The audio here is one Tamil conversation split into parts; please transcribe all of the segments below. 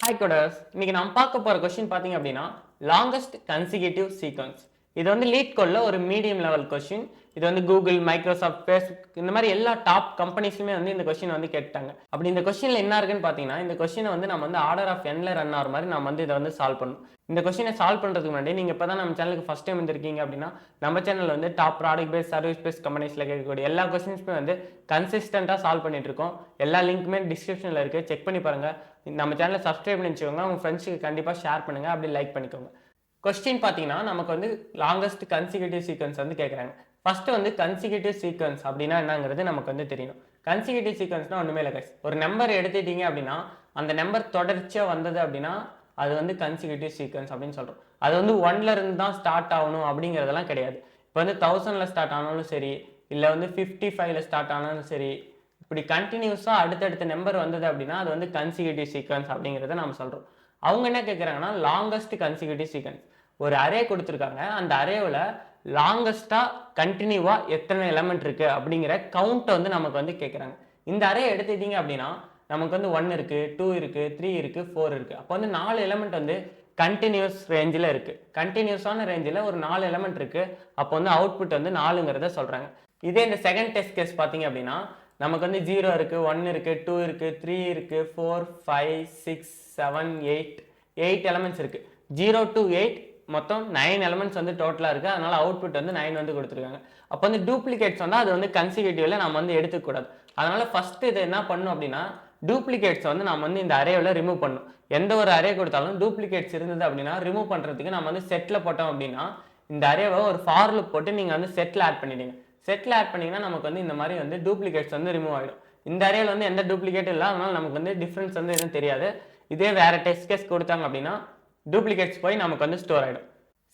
ஹாய் கோடர்ஸ், இன்னைக்கு நம்ம பார்க்க போற கொஸ்டின் பாத்தீங்க அப்படின்னா லாங்கஸ்ட் கன்சிக்யூட்டிவ் சீக்வன்ஸ். இது வந்து லீட் கோட்ல ஒரு மீடியம் லெவல் கொஸ்டின். இது வந்து கூகுள், மைக்ரோசாஃப்ட், ஃபேஸ்புக் இந்த மாதிரி எல்லா டாப் கம்பெனிஸ்லுமே வந்து இந்த கொஸ்டின் வந்து கேட்டாங்க. அப்படி இந்த கொஸ்டின்ல என்ன இருக்குன்னு பாத்தீங்கன்னா, இந்த கொஸ்டினை வந்து நம்ம வந்து ஆர்டர் ஆஃப் என்ல ரன் ஆகிற மாதிரி நம்ம வந்து இதை வந்து சால்வ் பண்ணணும். இந்த கொஸ்டினை சால்வ் பண்றதுக்கு முன்னாடி நீங்க இப்பதான் நம்ம சேனலுக்கு ஃபர்ஸ்ட் டைம் வந்திருக்கீங்க அப்படின்னா, நம்ம சேனல் வந்து top product base, service base கம்பெனிஸ்ல கேட்கக்கூடிய எல்லா கொஸ்டின்ஸுமே வந்து கன்சிஸ்டண்டா சால்வ் பண்ணிட்டு இருக்கோம். எல்லா லிங்க்குமே டிஸ்கிரிப்ஷன்ல இருக்கு, செக் பண்ணி பாருங்க. நம்ம சேனலை சப்ஸ்கிரைப் பண்ணி வச்சுக்கோங்க, உங்க ஃப்ரெண்ட்ஸுக்கு கண்டிப்பா ஷேர் பண்ணுங்க, அப்படி லைக் பண்ணிக்கோங்க. கொஸ்டின் பார்த்தீங்கன்னா நமக்கு வந்து லாங்கஸ்ட் கன்சிக்யூட்டிவ் சீக்வன்ஸ் வந்து கேட்குறாங்க. ஃபர்ஸ்ட் வந்து கன்சிக்யூட்டிவ் சீக்வன்ஸ் அப்படின்னா என்னங்கிறது நமக்கு வந்து தெரியணும். கன்சிக்யூட்டிவ் சீக்வன்ஸ்னா ஒன்றுமே இல்லை கைஸ். ஒரு நம்பர் எடுத்துட்டீங்க அப்படின்னா அந்த நம்பர் தொடர்ச்சியாக வந்தது அப்படின்னா அது வந்து கன்சிக்யூட்டிவ் சீக்வன்ஸ் அப்படின்னு சொல்கிறோம். அது வந்து 1ல இருந்து தான் ஸ்டார்ட் ஆகணும் அப்படிங்கிறதெல்லாம் கிடையாது. இப்போ வந்து 1000ல ஸ்டார்ட் ஆனாலும் சரி, இல்லை வந்து 55ல ஸ்டார்ட் ஆனாலும் சரி, இப்படி கண்டினியூஸாக அடுத்தடுத்த நம்பர் வந்தது அப்படின்னா அது வந்து கன்சிக்யூட்டிவ் சீக்வன்ஸ் அப்படிங்கிறத நம்ம சொல்கிறோம். அவங்க என்ன கேட்குறாங்கன்னா லாங்கஸ்ட் கன்சிக்யூட்டிவ் சீக்வன்ஸ். ஒரு அரே கொடுத்துருக்காங்க, அந்த அரேவில் லாங்கஸ்ட்டாக கண்டினியூவாக எத்தனை எலமெண்ட் இருக்குது அப்படிங்கிற கவுண்ட்டை வந்து நமக்கு வந்து கேட்குறாங்க. இந்த அரே எடுத்துக்கிட்டீங்க அப்படின்னா நமக்கு வந்து 1 இருக்குது, 2 இருக்குது, 3 இருக்குது, 4 இருக்குது. அப்போ வந்து 4 எலமெண்ட் வந்து கண்டினியூஸ் ரேஞ்சில் இருக்குது. கண்டினியூஸான ரேஞ்சில் ஒரு 4 எலமெண்ட் இருக்குது. அப்போ வந்து அவுட்புட் வந்து 4ங்கிறத சொல்கிறாங்க. இதே இந்த செகண்ட் டெஸ்ட் கேஸ் பார்த்தீங்க அப்படின்னா நமக்கு வந்து 0 இருக்குது, 1 இருக்குது, 2 இருக்குது, 3 இருக்குது, 4, 5, 6, 7, 8 எலமெண்ட்ஸ் இருக்குது. 0 to 8 மொத்தம் 9 எலமெண்ட்ஸ் வந்து டோட்டலாக இருக்குது. அதனால அவுட்புட் வந்து 9 வந்து கொடுத்துருக்காங்க. அப்போ வந்து டூப்ளிகேட்ஸ் வந்து அது வந்து கன்சிக்யூட்டிவ்ல நம்ம வந்து எடுத்துக்கூடாது. அதனால ஃபர்ஸ்ட் இது என்ன பண்ணணும் அப்படின்னா டூப்ளிகேட்ஸ் வந்து நம்ம வந்து இந்த அரேவில் ரிமூவ் பண்ணணும். எந்த ஒரு அரே கொடுத்தாலும் டூப்ளிகேட்ஸ் இருந்தது அப்படின்னா ரிமூவ் பண்ணுறதுக்கு நம்ம வந்து செட்டில் போட்டோம் அப்படின்னா இந்த அரேவை ஒரு ஃபார் லூப் போட்டு நீங்கள் வந்து செட்டில் ஆட் பண்ணிடுங்க. செட்டில் ஆட் பண்ணிங்கன்னா நமக்கு வந்து இந்த மாதிரி வந்து டூப்ளிகேட்ஸ் வந்து ரிமூவ் ஆகிடும். இந்த அரேவில் வந்து எந்த டூப்ளிகேட்டும் இல்லை, அதனால நமக்கு வந்து டிஃப்ரென்ஸ் வந்து எதுவும் தெரியாது. இதே வேறு டெஸ்ட் கேஸ் கொடுத்தாங்க அப்படின்னா டூப்ளிகேட்ஸ் போய் நமக்கு வந்து ஸ்டோர் ஆகிடும்.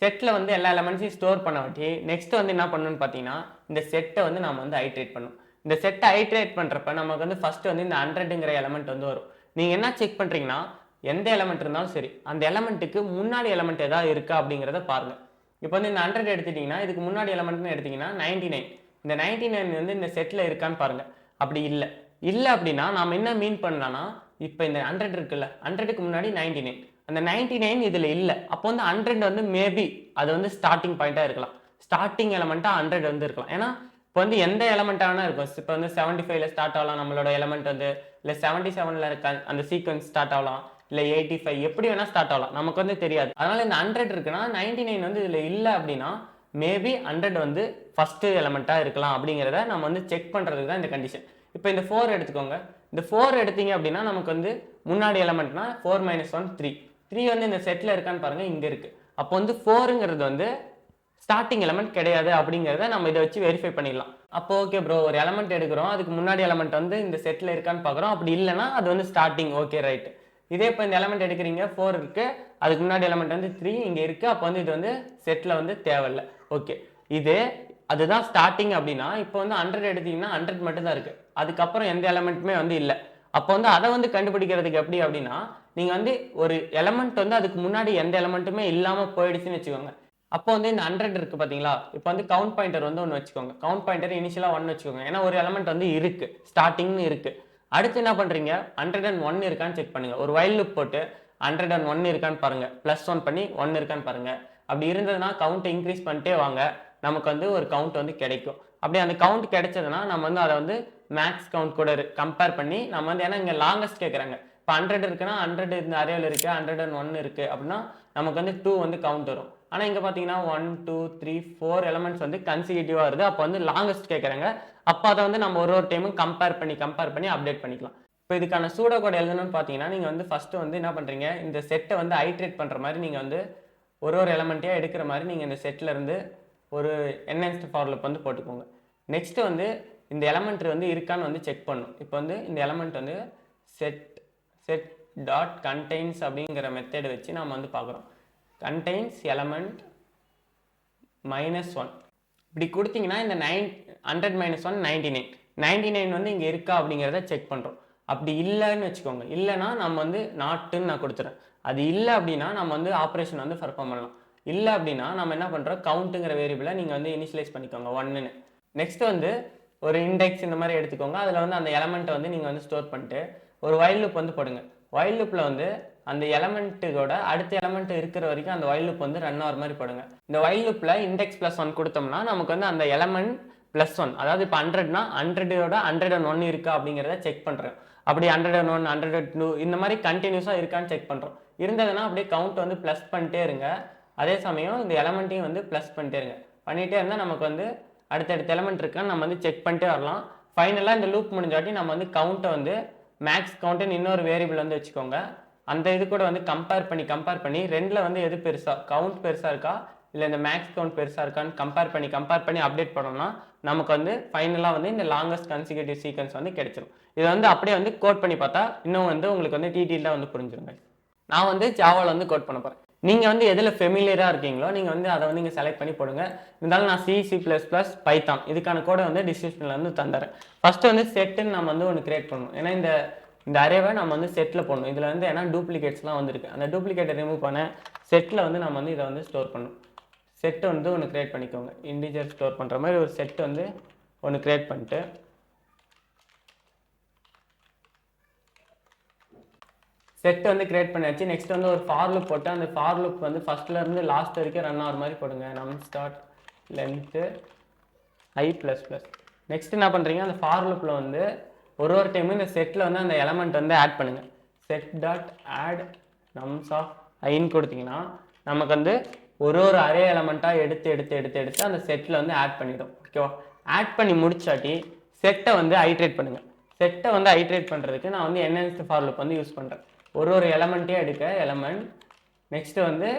செட்டில் வந்து எல்லா எலமெண்ட்ஸையும் ஸ்டோர் பண்ண வாட்டி நெக்ஸ்ட் வந்து என்ன பண்ணணும்னு பார்த்தீங்கன்னா இந்த செட்டை வந்து நம்ம வந்து ஐட்ரேட் பண்ணணும். இந்த செட்டை ஐட்ரேட் பண்ணுறப்ப நமக்கு வந்து ஃபர்ஸ்ட் வந்து இந்த 100ங்கிற எலமெண்ட் வந்து வரும். நீங்கள் என்ன செக் பண்ணுறீங்கன்னா எந்த எலமெண்ட் இருந்தாலும் சரி அந்த எலமெண்ட்டுக்கு முன்னாடி எலமெண்ட் ஏதாவது இருக்கா அப்படிங்கிறத பாருங்கள். இப்போ வந்து இந்த 100 எடுத்துட்டிங்கன்னா இதுக்கு முன்னாடி எலமெண்ட்னு எடுத்திங்கன்னா 99. இந்த 99 வந்து இந்த செட்டில் இருக்கான்னு பாருங்கள். அப்படி இல்லை அப்படின்னா நாம் என்ன மீன் பண்ணலாம்னா இப்போ இந்த 100 இருக்குல்ல, 100க்கு முன்னாடி 99, அந்த 99 இதில் இல்லை. அப்போ வந்து 100 வந்து மேபி அது வந்து ஸ்டார்டிங் பாயிண்ட்டாக இருக்கலாம், ஸ்டார்டிங் எலமெண்ட்டாக 100 வந்து இருக்கலாம். ஏன்னா இப்போ வந்து எந்த எலமெண்ட்டானா இருக்கும். இப்போ வந்து 75ல ஸ்டார்ட் ஆகலாம் நம்மளோட எலமெண்ட் வந்து, இல்லை 77ல இருக்க அந்த சீக்வன்ஸ் ஸ்டார்ட் ஆகலாம், இல்லை 85 எப்படி வேணால் ஸ்டார்ட் ஆகலாம், நமக்கு வந்து தெரியாது. அதனால இந்த 100 இருக்குன்னா 99 வந்து இதில் இல்லை அப்படின்னா மேபி 100 வந்து ஃபர்ஸ்ட் எலமெண்ட்டாக இருக்கலாம் அப்படிங்கிறத நம்ம வந்து செக் பண்ணுறதுக்கு தான் இந்த கண்டிஷன். இப்போ இந்த 4 எடுத்துக்கோங்க. இந்த 4 எடுத்தீங்க அப்படின்னா நமக்கு வந்து முன்னாடி எலமெண்ட்னா 4 - 1 3. 3 வந்து இந்த செட்டில் இருக்கான்னு பாருங்கள், இங்கே இருக்குது. அப்போ வந்து 4ங்கிறது வந்து ஸ்டார்டிங் எலமெண்ட் கிடையாது அப்படிங்கிறத நம்ம இதை வச்சு வெரிஃபை பண்ணிடலாம். அப்போ ஓகே ப்ரோ, ஒரு எலமெண்ட் எடுக்கிறோம், அதுக்கு முன்னாடி எலமெண்ட் வந்து இந்த செட்டில் இருக்கான்னு பார்க்குறோம். அப்படி இல்லைன்னா அது வந்து ஸ்டார்டிங், ஓகே ரைட். இதே இப்போ இந்த எலமெண்ட் எடுக்கிறீங்க, 4 இருக்குது, அதுக்கு முன்னாடி எலமெண்ட் வந்து 3 இங்கே இருக்குது. அப்போ வந்து இது வந்து செட்டில் வந்து தேவையில்லை. ஓகே, இது அதுதான் ஸ்டார்டிங் அப்படின்னா இப்போ வந்து 100 எடுத்தீங்கன்னா 100 மட்டும் தான் இருக்குது, அதுக்கப்புறம் எந்த எலமெண்ட்டுமே வந்து இல்லை. அப்போ வந்து அதை வந்து கண்டுபிடிக்கிறதுக்கு எப்படி அப்படின்னா நீங்கள் வந்து ஒரு எலமெண்ட் வந்து அதுக்கு முன்னாடி எந்த எலமெண்ட்டுமே இல்லாமல் போயிடுச்சுன்னு வச்சுக்கோங்க. அப்போ வந்து இந்த 100 இருக்குது பார்த்தீங்களா, இப்போ வந்து கவுண்ட் பாயிண்டர் வந்து ஒன்று வச்சுக்கோங்க. கவுண்ட் பாயிண்டர் இனிஷியலாக 1 வச்சுக்கோங்க, ஏன்னா ஒரு எலமெண்ட் வந்து இருக்குது, ஸ்டார்டிங்னு இருக்குது. அடுத்து என்ன பண்ணுறீங்க, 101 இருக்கான்னு செக் பண்ணுங்கள். ஒரு வைல் லூப் போட்டு 101 இருக்கான்னு பாருங்கள், +1 பண்ணி 1 இருக்கான்னு பாருங்கள். அப்படி இருந்ததுன்னா கவுண்ட்டை இன்க்ரீஸ் பண்ணிட்டே வாங்க, நமக்கு வந்து ஒரு கவுண்ட் வந்து கிடைக்கும். அப்படி அந்த கவுண்ட் கிடைச்சதுன்னா நம்ம வந்து அதை வந்து மேக்ஸ் கவுண்ட் கூட கம்பேர் பண்ணி நம்ம வந்து, ஏன்னா இங்கே லாங்கஸ்ட் கேட்குறாங்க. இப்போ 100 இருக்குன்னா 100 இந்த அரேவில் இருக்குது, 101 இருக்குது அப்படின்னா நமக்கு வந்து 2 வந்து கவுண்ட் வரும். ஆனால் இங்கே பார்த்தீங்கன்னா 1, 2, 3, 4 எலமெண்ட்ஸ் வந்து கன்சிக்யூட்டிவாக வருது. அப்போ வந்து லாங்கஸ்ட் கேட்குறாங்க. அப்போ அதை வந்து நம்ம ஒரு டைமும் கம்பேர் பண்ணி அப்டேட் பண்ணிக்கலாம். இப்போ இதுக்கான சூடோ கோட் எழுதணும்னு பார்த்தீங்கன்னா நீங்கள் வந்து ஃபஸ்ட்டு வந்து என்ன பண்ணுறீங்க, இந்த செட்டை வந்து ஐட்ரேட் பண்ணுற மாதிரி நீங்கள் வந்து ஒரு எலமெண்ட்டையாக எடுக்கிற மாதிரி நீங்கள் இந்த செட்டில் இருந்து ஒரு என்ஹான்ஸ்டு ஃபார் லூப் வந்து போட்டுக்கோங்க. நெக்ஸ்ட்டு வந்து இந்த எலமெண்ட் வந்து இருக்கான்னு வந்து செக் பண்ணணும். இப்போ வந்து இந்த எலமெண்ட் வந்து செட் டாட் கண்டெய்ன்ஸ் அப்படிங்கிற மெத்தட் வச்சு நம்ம வந்து பார்க்குறோம். கண்டெய்ன்ஸ் எலமெண்ட் -1 இப்படி கொடுத்தீங்கன்னா இந்த 100 - 1 99 வந்து இங்கே இருக்கா அப்படிங்கிறத செக் பண்ணுறோம். அப்படி இல்லைன்னு வச்சுக்கோங்க, இல்லைன்னா நம்ம வந்து நாட்டுன்னு நான் கொடுத்துறேன். அது இல்லை அப்படின்னா நம்ம வந்து ஆப்ரேஷன் வந்து பர்ஃபார்ம் பண்ணலாம். இல்லை அப்படின்னா நம்ம என்ன பண்ணுறோம், கவுண்ட்டுங்கிற வேரியபிளை நீங்கள் வந்து இனிஷியலைஸ் பண்ணிக்கோங்க 1ன்னு. நெக்ஸ்ட் வந்து ஒரு இண்டெக்ஸ் இந்த மாதிரி எடுத்துக்கோங்க. அதில் வந்து அந்த எலமெண்ட்டை வந்து நீங்கள் வந்து ஸ்டோர் பண்ணிட்டு ஒரு வைல் லூப் வந்து போடுங்க. வைல் லூப்பில் வந்து அந்த எலமெண்ட்டோட அடுத்த எலமெண்ட் இருக்கிற வரைக்கும் அந்த வைல் லூப் வந்து ரன் ஆகிற மாதிரி போடுங்க. இந்த வைல் லூப்பில் இண்டெக்ஸ் +1 கொடுத்தோம்னா நமக்கு வந்து அந்த எலமெண்ட் +1, அதாவது இப்போ 100னா 100ஓட 101 இருக்கா அப்படிங்கிறத செக் பண்ணுறோம். அப்படி 101, 102 இந்த மாதிரி கண்டினியூஸாக இருக்கான்னு செக் பண்ணுறோம். இருந்ததுன்னா அப்படியே கவுண்ட் வந்து ப்ளஸ் பண்ணிட்டே இருங்க. அதே சமயம் இந்த எலமெண்ட்டையும் வந்து ப்ளஸ் பண்ணிட்டே இருங்க. பண்ணிகிட்டே இருந்தால் நமக்கு வந்து அடுத்தடுத்த எலமெண்ட் இருக்கான்னு நம்ம வந்து செக் பண்ணிட்டே வரலாம். ஃபைனலாக இந்த லூப் முடிஞ்சாட்டி நம்ம வந்து கவுண்ட்டை வந்து மேக்ஸ் கவுண்ட்டுன்னு இன்னொரு வேரியபிள் வந்து வச்சுக்கோங்க. அந்த இது கூட வந்து கம்பேர் பண்ணி ரெண்டில் வந்து எது பெருசாக கவுண்ட் பெருசாக இருக்கா இல்லை இந்த மேக்ஸ் கவுண்ட் பெருசாக இருக்கான்னு கம்பேர் பண்ணி அப்டேட் பண்ணோம்னா நமக்கு வந்து ஃபைனலாக வந்து இந்த லாங்கஸ்ட் கன்சிக்யூட்டிவ் சீக்வன்ஸ் வந்து கிடைச்சிடும். இதை வந்து அப்படியே வந்து கோட் பண்ணி பார்த்தா இன்னும் வந்து உங்களுக்கு வந்து டீட்டெயிலாக வந்து புரிஞ்சிருங்க. நான் வந்து ஜாவாவில் வந்து கோட் பண்ண போகிறேன். நீங்கள் வந்து எதில் ஃபெமிலியராக இருக்கீங்களோ நீங்கள் வந்து அதை வந்து இங்கே செலக்ட் பண்ணி போடுங்க. இருந்தாலும் நான் C++, பைத்தான் இதுக்கான கோடை வந்து டிஸ்கிரிப்ஷனில் வந்து தந்துறேன். ஃபஸ்ட்டு வந்து செட்டுன்னு நம்ம வந்து ஒன்று கிரியேட் பண்ணணும். ஏன்னா இந்த அரேவை நம்ம வந்து செட்டில் போடணும். இதில் வந்து ஏன்னா டூப்ளிகேட்ஸ்லாம் வந்துருக்கு. அந்த டூப்ளிகேட்டை ரிமூவ் பண்ண செட்டில் வந்து நம்ம வந்து இதை வந்து ஸ்டோர் பண்ணணும். செட்டு வந்து ஒன்று கிரியேட் பண்ணிக்கோங்க. இன்டிஜர் ஸ்டோர் பண்ணுற மாதிரி ஒரு செட்டு வந்து ஒன்று கிரியேட் பண்ணிட்டு செட் வந்து கிரியேட் பண்ணியாச்சு. நெக்ஸ்ட் வந்து ஒரு ஃபார் லூப் போட்டு அந்த ஃபார் லூப் வந்து ஃபஸ்ட்லேருந்து லாஸ்ட் வரைக்கும் ரன் ஆகிற மாதிரி போடுங்க. num.length i++. நெக்ஸ்ட் என்ன பண்ணுறீங்க, அந்த ஃபார் லூப்பில் வந்து ஒரு டைமும் இந்த செட்டில் வந்து அந்த எலமெண்ட் வந்து ஆட் பண்ணுங்கள். set.add nums of iன்னு கொடுத்தீங்கன்னா நமக்கு வந்து ஒரு அரே எலமெண்ட்டாக எடுத்து அந்த செட்டில் வந்து ஆட் பண்ணிடும். ஓகேவா? ஆட் பண்ணி முடிச்சாட்டி செட்டை வந்து ஐட்ரேட் பண்ணுங்கள். செட்டை வந்து ஐட்ரேட் பண்ணுறதுக்கு நான் வந்து enhanced ஃபார் லூப் வந்து யூஸ் பண்ணுறேன். ஒரு எலமெண்ட்டே எடுக்க எலமெண்ட் நெக்ஸ்ட்டு வந்து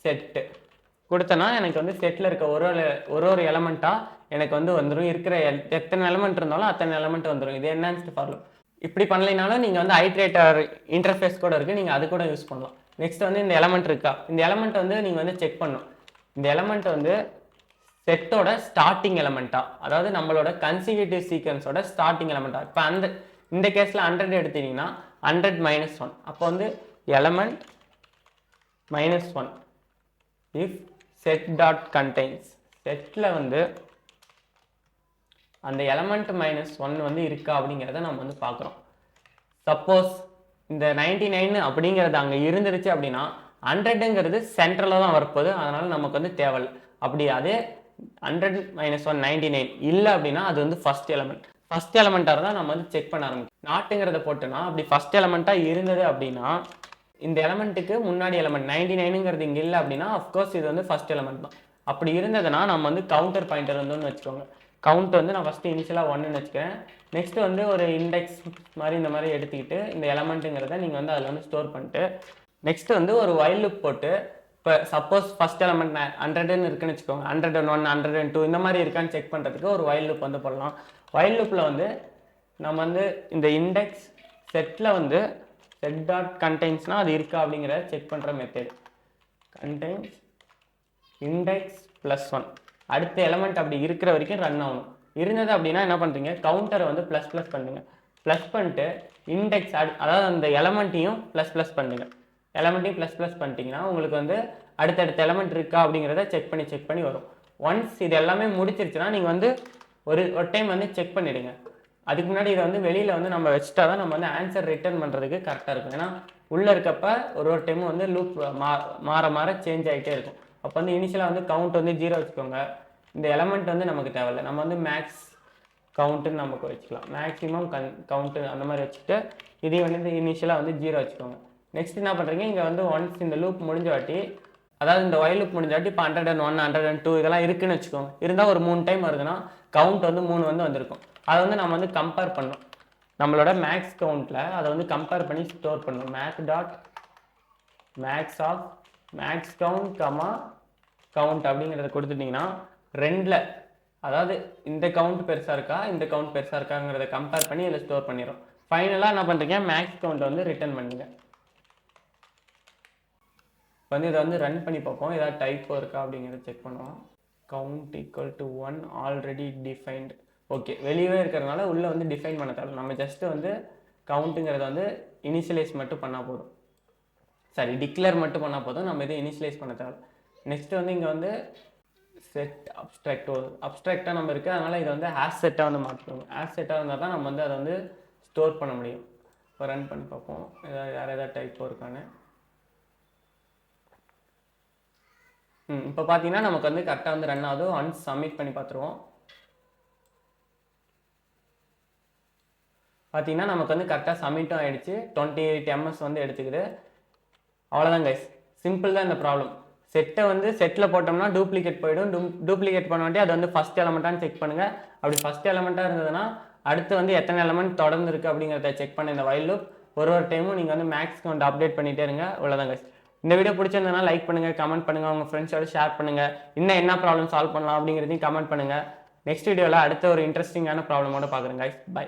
செட்டு கொடுத்தனா எனக்கு வந்து செட்டில் இருக்க ஒரு எலமெண்ட்டாக எனக்கு வந்து வந்துடும். இருக்கிற எத்தனை எலமெண்ட் இருந்தாலும் அத்தனை எலமெண்ட் வந்துடும். இது enhanced ஃபார் லூப். இப்படி பண்ணலைனாலும் நீங்கள் வந்து ஐட்ரேட்டர் இன்டர்ஃபேஸ் கூட இருக்குது, நீங்கள் அது கூட யூஸ் பண்ணலாம். நெக்ஸ்ட் வந்து இந்த எலமெண்ட் இருக்கா, இந்த எலமெண்ட் வந்து நீங்கள் வந்து செக் பண்ணணும். இந்த எலமெண்ட் வந்து செட்டோட ஸ்டார்டிங் எலமெண்ட்டா, அதாவது நம்மளோட கன்சிக்யூட்டிவ் சீக்வன்ஸோட ஸ்டார்டிங் எலமெண்ட்டா. இப்போ இந்த கேஸில் 100 எடுத்தீங்கன்னா 100 - 1, அப்போ வந்து எலமெண்ட் -1 இஃப் set.contains செட்டில் வந்து அந்த எலமெண்ட் -1 வந்து இருக்கா அப்படிங்கிறத நம்ம வந்து பார்க்குறோம். சப்போஸ் இந்த 99 அப்படிங்கிறது அங்கே இருந்துருச்சு அப்படின்னா 100ங்கிறது சென்ட்ரலில் தான் வரப்போகுது, அதனால் நமக்கு வந்து தேவையில்லை. அப்படி அதே 100 - 1 99 இல்லை அப்படின்னா அது வந்து ஃபஸ்ட் எலமெண்ட்டாக இருந்தால் நம்ம வந்து செக் பண்ண ஆரம்பிக்கும். நாட்டுங்கிறத போட்டுனா அப்படி ஃபஸ்ட் எலமெண்ட்டாக இருந்தது அப்படின்னா இந்த எலமெண்ட்டுக்கு முன்னாடி எலமெண்ட் 99ங்கிறது இங்கே இல்லை அப்படின்னா அஃப்கோர்ஸ் இது வந்து ஃபஸ்ட் எலமெண்ட் தான். அப்படி இருந்ததுன்னா நம்ம வந்து கவுண்டர் பாயிண்டர் வந்து வச்சுக்கோங்க. கவுண்ட் வந்து நான் ஃபஸ்ட்டு இனிஷியலாக 1ன்னு வச்சுக்கிறேன். நெக்ஸ்ட்டு வந்து ஒரு இண்டெக்ஸ் மாதிரி இந்த மாதிரி எடுத்துக்கிட்டு இந்த எலமெண்ட்டுங்கிறத நீங்கள் வந்து அதில் வந்து ஸ்டோர் பண்ணிட்டு நெக்ஸ்ட்டு வந்து ஒரு வைல் லூப் போட்டு இப்போ சப்போஸ் ஃபஸ்ட் எலமெண்ட் 100ன்னு இருக்குன்னு வச்சுக்கோங்க, 101, 102 இந்த மாதிரி இருக்கான்னு செக் பண்ணுறதுக்கு ஒரு வைல் லூப் வந்து போடலாம். வைல் லூப்பில் வந்து நம்ம வந்து இந்த இண்டெக்ஸ் செட்டில் வந்து set.containsனால் அது இருக்கா அப்படிங்கிறத செக் பண்ணுற மெத்தட் contains index +1 அடுத்த எலமெண்ட் அப்படி இருக்கிற வரைக்கும் ரன் ஆகணும். இருந்தது அப்படின்னா என்ன பண்ணுறீங்க, கவுண்டரை வந்து ++ பண்ணுங்க. ப்ளஸ் பண்ணிட்டு இண்டெக்ஸ் அதாவது அந்த எலமெண்ட்டையும் ++ பண்ணுங்க. எலமெண்ட்டையும் ++ பண்ணிட்டீங்கன்னா உங்களுக்கு வந்து அடுத்தடுத்த எலமெண்ட் இருக்கா அப்படிங்கிறத செக் பண்ணி வரும். ஒன்ஸ் இது எல்லாமே முடிச்சிருச்சுன்னா நீங்கள் வந்து ஒரு டைம் வந்து செக் பண்ணிவிடுங்க. அதுக்கு முன்னாடி இதை வந்து வெளியில் வந்து நம்ம வச்சுட்டா தான் நம்ம வந்து ஆன்சர் ரிட்டர்ன் பண்ணுறதுக்கு கரெக்டாக இருக்கும். ஏன்னா உள்ளே இருக்கப்ப ஒரு டைமும் வந்து லூப் மாற சேஞ்ச் ஆகிட்டே இருக்கும். அப்போ வந்து இனிஷியலாக வந்து கவுண்ட் வந்து 0 வச்சுக்கோங்க. இந்த எலமெண்ட் வந்து நமக்கு தேவையில்லை, நம்ம வந்து மேக்ஸ் கவுண்ட்டுன்னு நமக்கு வச்சுக்கலாம். மேக்ஸிமம் கவுண்ட்டு அந்த மாதிரி வச்சுட்டு இதையும் வந்து இனிஷியலாக வந்து 0 வச்சுக்கோங்க. நெக்ஸ்ட் என்ன பண்ணுறீங்க, இங்கே வந்து ஒன்ஸ் இந்த லூப் முடிஞ்ச வாட்டி, அதாவது இந்த வைல் லூப் முடிஞ்ச வாட்டி இப்போ 101, 102 இதெல்லாம் இருக்குன்னு வச்சுக்கோங்க. இருந்தால் ஒரு 3 டைம் வருதுன்னா கவுண்ட் வந்து 3 வந்து வந்திருக்கும். அதை வந்து நம்ம வந்து கம்பேர் பண்ணணும். நம்மளோட மேக்ஸ் கவுண்ட்டில் அதை வந்து கம்பேர் பண்ணி ஸ்டோர் பண்ணணும். max of max count, count அப்படிங்கிறத கொடுத்துட்டிங்கன்னா ரெண்டில், அதாவது இந்த கவுண்ட் பெருசாக இருக்கா இந்த கவுண்ட் பெருசாக இருக்காங்கிறத கம்பேர் பண்ணி இதில் ஸ்டோர் பண்ணிடும். ஃபைனலாக என்ன பண்ணுறீங்க, மேக்ஸ் கவுண்ட் வந்து ரிட்டர்ன் பண்ணுங்க. வந்து இதை வந்து ரன் பண்ணி பார்ப்போம், ஏதாவது டைப்போ இருக்கா அப்படிங்கிறத செக் பண்ணுவோம். count = 1 already defined. ஓகே, வெளியே இருக்கிறதுனால உள்ளே வந்து டிஃபைன் பண்ண தேவை. நம்ம ஜஸ்ட்டு வந்து கவுண்ட்டுங்கிறத வந்து இனிஷியலைஸ் மட்டும் பண்ணால் போதும். சரி, டிக்ளேர் மட்டும் பண்ணால் போதும், நம்ம இதை இனிஷியலைஸ் பண்ண தேவை. நெக்ஸ்ட்டு வந்து இங்கே வந்து செட் அப்ஸ்ட்ராக்டாக நம்ம இருக்குது, அதனால் இதை வந்து ஹேஷ் செட்டாக வந்து மாற்றிக்கோங்க. ஹேஷ் செட்டாக இருந்தால் தான் நம்ம வந்து அதை வந்து ஸ்டோர் பண்ண முடியும். இப்போ ரன் பண்ணி பார்ப்போம், வேறு ஏதாவது டைப்போ இருக்கான்னு. இப்போ பார்த்தீங்கன்னா நமக்கு வந்து கரெக்டாக வந்து ரன் ஆகுது. ஒன்ஸ் சப்மிட் பண்ணி பார்த்துருவோம். பார்த்தீங்கன்னா நமக்கு வந்து கரெக்டாக சப்மிட்டும் ஆகிடுச்சு. 28 ms வந்து எடுத்துக்குது. அவ்வளோதான் கைஸ், சிம்பிள் தான் இந்த ப்ராப்ளம். செட்டை வந்து செட்டில் போட்டோம்னா டூப்ளிகேட் போயிடும். டூப்ளிகேட் பண்ண வேண்டிய அது வந்து ஃபஸ்ட் எலமெண்ட்டான்னு செக் பண்ணுங்கள். அப்படி ஃபஸ்ட் எலமெண்ட்டாக இருந்ததுன்னா அடுத்து வந்து எத்தனை எலமெண்ட் தொடர்ந்து இருக்குது அப்படிங்கிறத செக் பண்ண இந்த வைல் லூப் ஒரு டைமும் நீங்கள் வந்து மேக்ஸ் கவுண்ட் அப்டேட் பண்ணிகிட்டே இருங்க. அவ்வளோதான் கைஸ். இந்த வீடியோ பிடிச்சிருந்ததுனா லைக் பண்ணுங்கள், கமெண்ட் பண்ணுங்கள், உங்கள் ஃப்ரெண்ட்ஸோட ஷேர் பண்ணுங்கள். இன்னும் என்ன ப்ராப்ளம் சால்வ் பண்ணலாம் அப்படிங்கிறதையும் கமெண்ட் பண்ணுங்கள். நெக்ஸ்ட் வீடியோவில் அடுத்த ஒரு இன்ட்ரெஸ்டிங்கான ப்ராப்ளமோட பார்க்குறேன் கைஸ். பை.